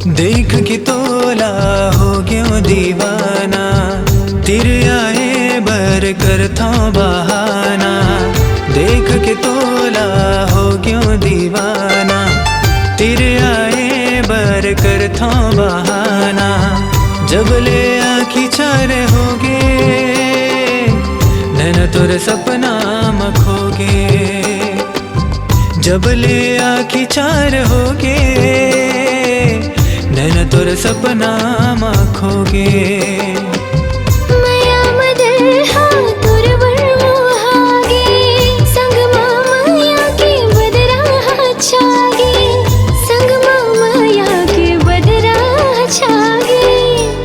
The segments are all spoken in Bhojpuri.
देख के तोला हो गयो दीवाना, तेरे आए बर कर था बहाना। देख के तोला हो गयो दीवाना, तेरे आए बर कर था बहाना। जब ले आँखी चार होगे नैना तोर सपना मखोगे। जब ले आँखी चार होगे नैना तोर सपना मखोगे।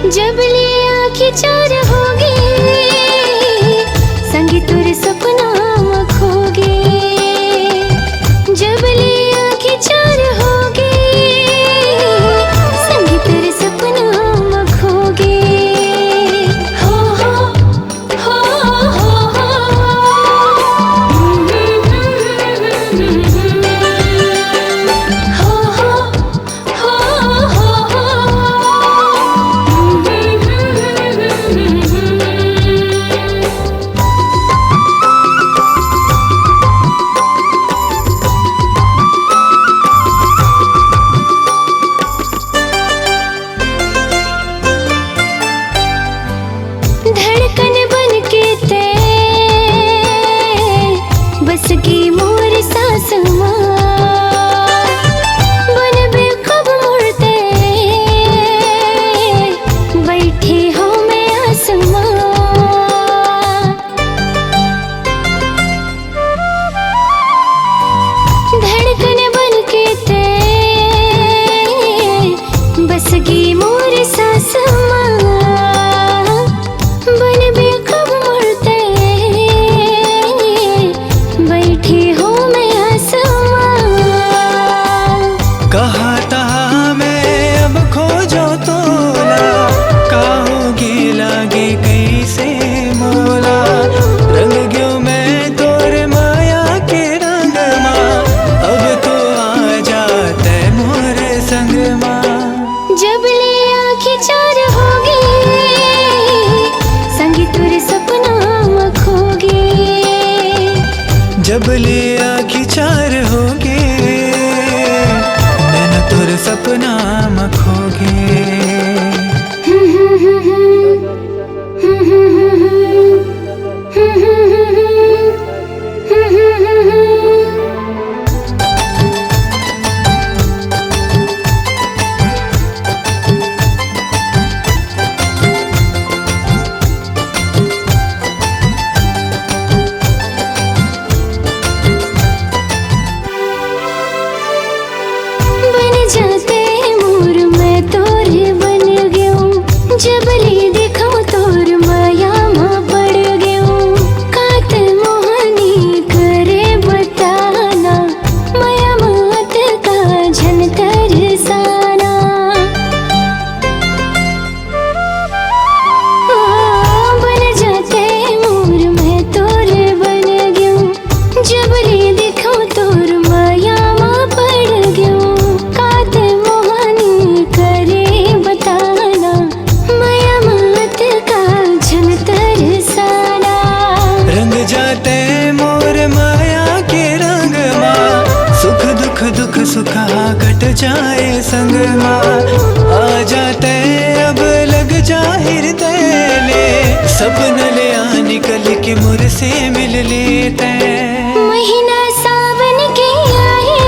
जब ले आँखी चार होगे संगी तुर सपना मखोगे। जब ले आँखी चार होगे संगी तुर सपना मखोगे। हो हो हो हो की मोर सास बन बे कब मुड़ते बैठी हो मैं आसमां। धड़कन बन के ते बस की मोर सास बन बे कब मुड़ते बैठी हूँ मैं आसमां। कहा था मैं अब खोजो तोला, कहोगी लागे कैसे मोला। रंग गयो मैं तोर माया के रंग माँ, अब तो आ जाते मोर संग माँ। जब ले आँखी चार होगी संगी तुर सपना मखोगे। जब ले आँखी चार होगे नैना तोर सपना मखोगे। जाते मोर मैं तोर बन गयो। जब ले देखो तोर माया माँ पड़ गयो। कात मोहनी करे बताना, माया मात का झन तरसाना। बन जाते मोर मैं तोर बन गयो। जब ले देखो तोर माया माँ पड़ गयो। दुख सुखा कट जाए संग माँ, आ जाते अब लग जा हृदय ले। सपन ले आ निकल के मुर से मिल लेते। महीना सावन के आए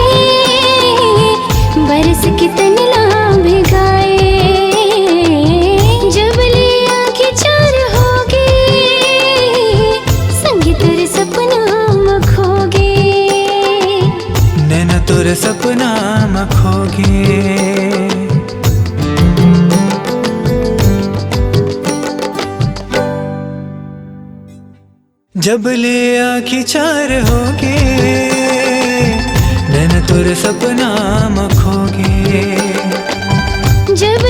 बरस कितना भिगाए। जब ले आँखी चार होगे संगी तुर सपना मखोगे। नैना तोर सपना मखोगे। जब ले आँखी चार होगे नैना तोर सपना मखोगे। जब